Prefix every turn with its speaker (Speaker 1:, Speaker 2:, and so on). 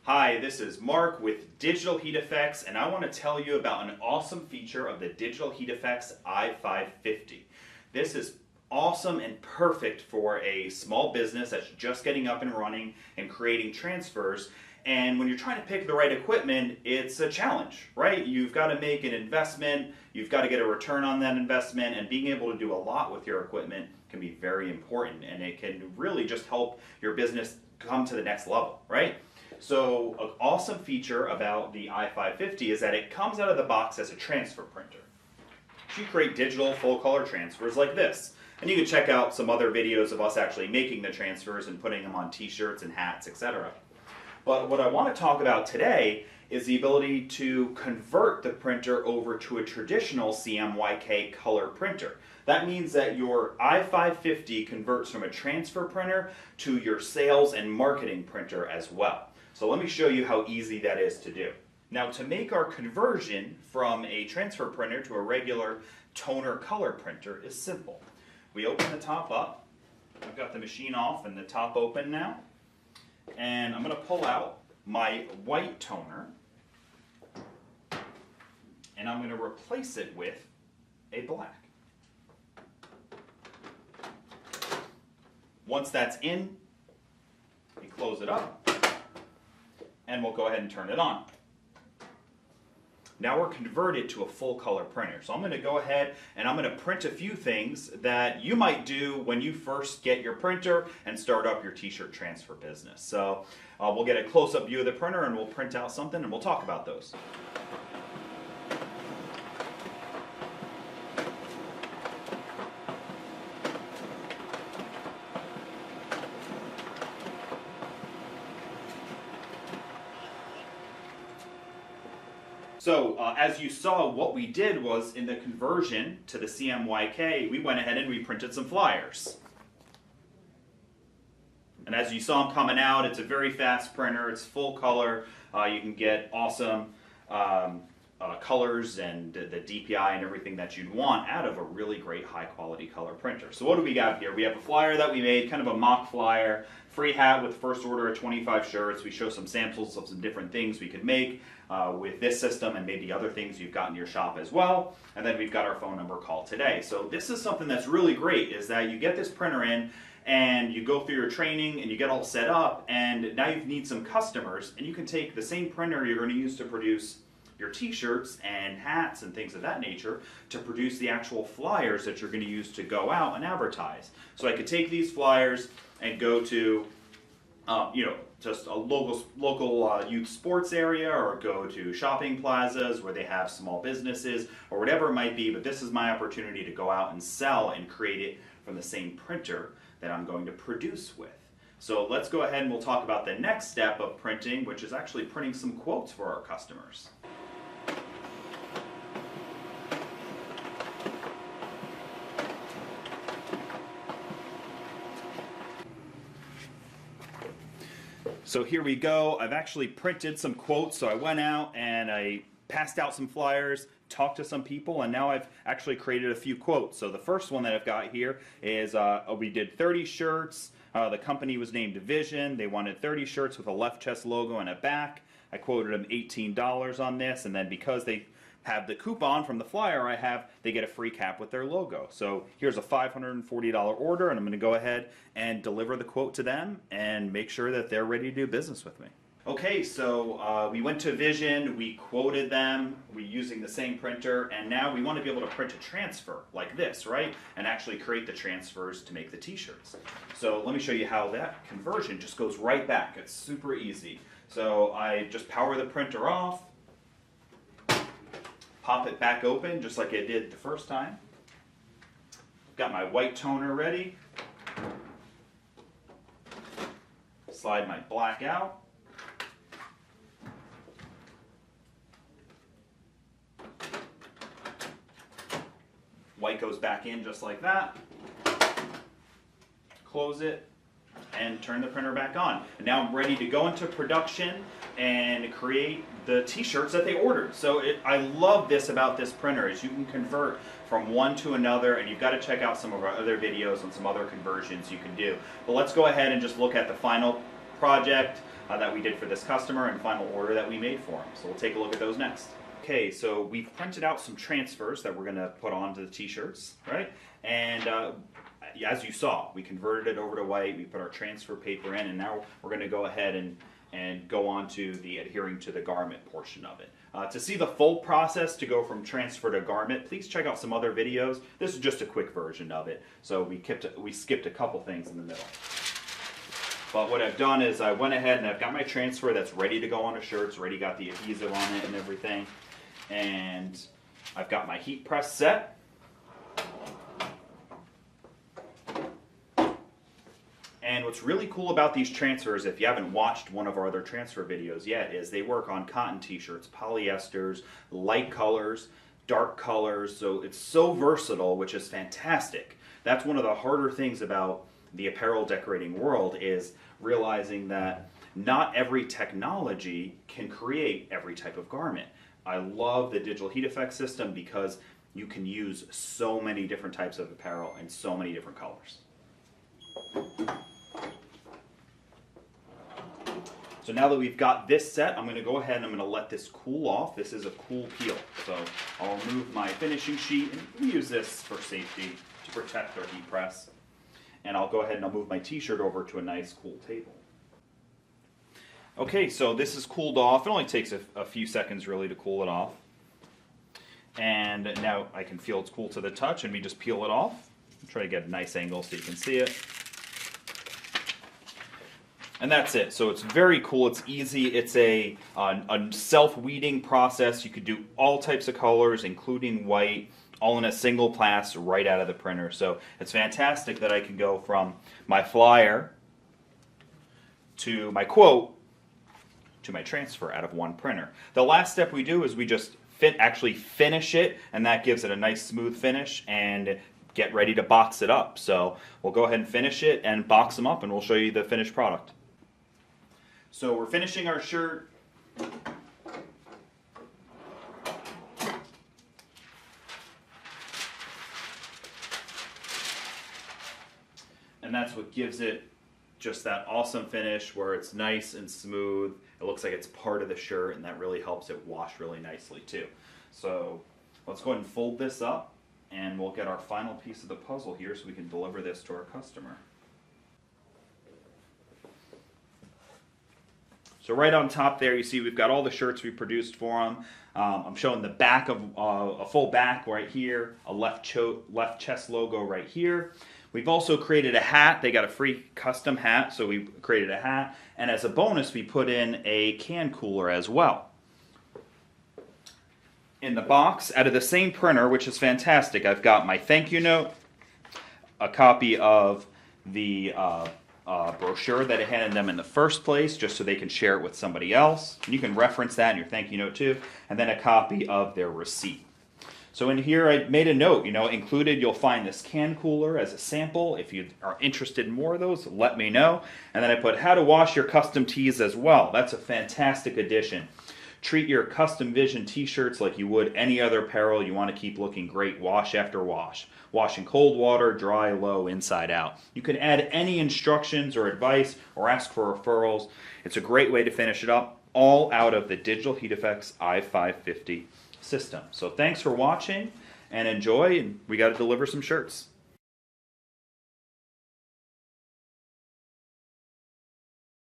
Speaker 1: Hi, this is Mark with DigitalHeat FX, and I want to tell you about an awesome feature of the DigitalHeat FX i550. This is awesome and perfect for a small business that's just getting up and running and creating transfers. And when you're trying to pick the right equipment, it's a challenge, right? You've got to make an investment, you've got to get a return on that investment, and being able to do a lot with your equipment can be very important, and it can really just help your business come to the next level, right? So an awesome feature about the i550 is that it comes out of the box as a transfer printer. So you create digital full color transfers like this. And you can check out some other videos of us actually making the transfers and putting them on t-shirts and hats, etc. But what I want to talk about today is the ability to convert the printer over to a traditional CMYk color printer. That means that your i550 converts from a transfer printer to your sales and marketing printer as well. So let me show you how easy that is to do. Now, to make our conversion from a transfer printer to a regular toner color printer is simple. We open the top up. I've got the machine off and the top open now. And I'm going to pull out my white toner and I'm going to replace it with a black. Once that's in, we close it up and we'll go ahead and turn it on. Now we're converted to a full color printer. So I'm going to go ahead and I'm going to print a few things that you might do when you first get your printer and start up your t-shirt transfer business. So we'll get a close-up view of the printer and we'll print out something and we'll talk about those. So as you saw, what we did was in the conversion to the CMYk, we went ahead and we printed some flyers. And as you saw them coming out, it's a very fast printer, it's full color, you can get awesome colors and the DPI and everything that you'd want out of a really great high quality color printer. So what do we got here? We have a flyer that we made, kind of a mock flyer, free hat with first order of 25 shirts. We show some samples of some different things we could make with this system and maybe other things you've got in your shop as well. And then we've got our phone number call today. So this is something that's really great, is that you get this printer in and you go through your training and you get all set up, and now you need some customers, and you can take the same printer you're going to use to produce your t-shirts and hats and things of that nature to produce the actual flyers that you're going to use to go out and advertise. So I could take these flyers and go to just a local youth sports area, or go to shopping plazas where they have small businesses or whatever it might be, but this is my opportunity to go out and sell and create it from the same printer that I'm going to produce with. So let's go ahead and we'll talk about the next step of printing, which is actually printing some quotes for our customers. So here we go. I've actually printed some quotes. So I went out and I passed out some flyers, talked to some people, and now I've actually created a few quotes. So the first one that I've got here is we did 30 shirts. The company was named Division. They wanted 30 shirts with a left chest logo and a back. I quoted them $18 on this, and then because they have the coupon from the flyer I have, they get a free cap with their logo. So here's a $540 order, and I'm going to go ahead and deliver the quote to them and make sure that they're ready to do business with me. Okay, so we went to Vision, we quoted them, we're using the same printer, and now we want to be able to print a transfer like this, right? And actually create the transfers to make the t-shirts. So let me show you how that conversion just goes right back. It's super easy. So I just power the printer off, pop it back open just like I did the first time. Got my white toner ready. Slide my black out. White goes back in just like that. Close it and turn the printer back on. And now I'm ready to go into production and create the t-shirts that they ordered. So I love this about this printer is you can convert from one to another, and you've got to check out some of our other videos on some other conversions you can do. But let's go ahead and just look at the final project. that we did for this customer and final order that we made for him. So we'll take a look at those next. Okay, so we've printed out some transfers that we're going to put onto the t-shirts, right? And as you saw, we converted it over to white, we put our transfer paper in, and now we're going to go ahead and go on to the adhering to the garment portion of it. To see the full process to go from transfer to garment, please check out some other videos. This is just a quick version of it, so we skipped a couple things in the middle. But what I've done is I went ahead and I've got my transfer that's ready to go on a shirt. It's already got the adhesive on it and everything. And I've got my heat press set. And what's really cool about these transfers, if you haven't watched one of our other transfer videos yet, is they work on cotton t-shirts, polyesters, light colors, dark colors. So it's so versatile, which is fantastic. That's one of the harder things about the apparel decorating world, is realizing that not every technology can create every type of garment. I love the Digital Heat FX system because you can use so many different types of apparel in so many different colors. So now that we've got this set, I'm going to go ahead and I'm going to let this cool off. This is a cool peel. So I'll remove my finishing sheet, and we use this for safety to protect our heat press. And I'll go ahead and I'll move my t-shirt over to a nice cool table. Okay, so this is cooled off. It only takes a few seconds really to cool it off. And now I can feel it's cool to the touch, and we just peel it off. Try to get a nice angle so you can see it. And that's it. So it's very cool. It's easy. It's a self-weeding process. You could do all types of colors, including white, all in a single pass right out of the printer. So it's fantastic that I can go from my flyer to my quote to my transfer out of one printer. The last step we do is we just actually finish it, and that gives it a nice smooth finish and get ready to box it up. So we'll go ahead and finish it and box them up, and we'll show you the finished product. So we're finishing our shirt. And that's what gives it just that awesome finish where it's nice and smooth. It looks like it's part of the shirt, and that really helps it wash really nicely too. So let's go ahead and fold this up, and we'll get our final piece of the puzzle here so we can deliver this to our customer. So right on top there, you see we've got all the shirts we produced for them. I'm showing the back of a full back right here, a left chest logo right here. We've also created a hat. They got a free custom hat, so we created a hat. And as a bonus, we put in a can cooler as well. In the box, out of the same printer, which is fantastic, I've got my thank you note, a copy of the brochure that I handed them in the first place, just so they can share it with somebody else. And you can reference that in your thank you note too, and then a copy of their receipt. So in here I made a note, included you'll find this can cooler as a sample. If you are interested in more of those, let me know. And then I put how to wash your custom tees as well. That's a fantastic addition. Treat your custom vision t-shirts like you would any other apparel. You want to keep looking great wash after wash. Wash in cold water, dry, low, inside out. You can add any instructions or advice or ask for referrals. It's a great way to finish it up, all out of the Digital Heat FX i550 system. So thanks for watching, and enjoy, and we got to deliver some shirts.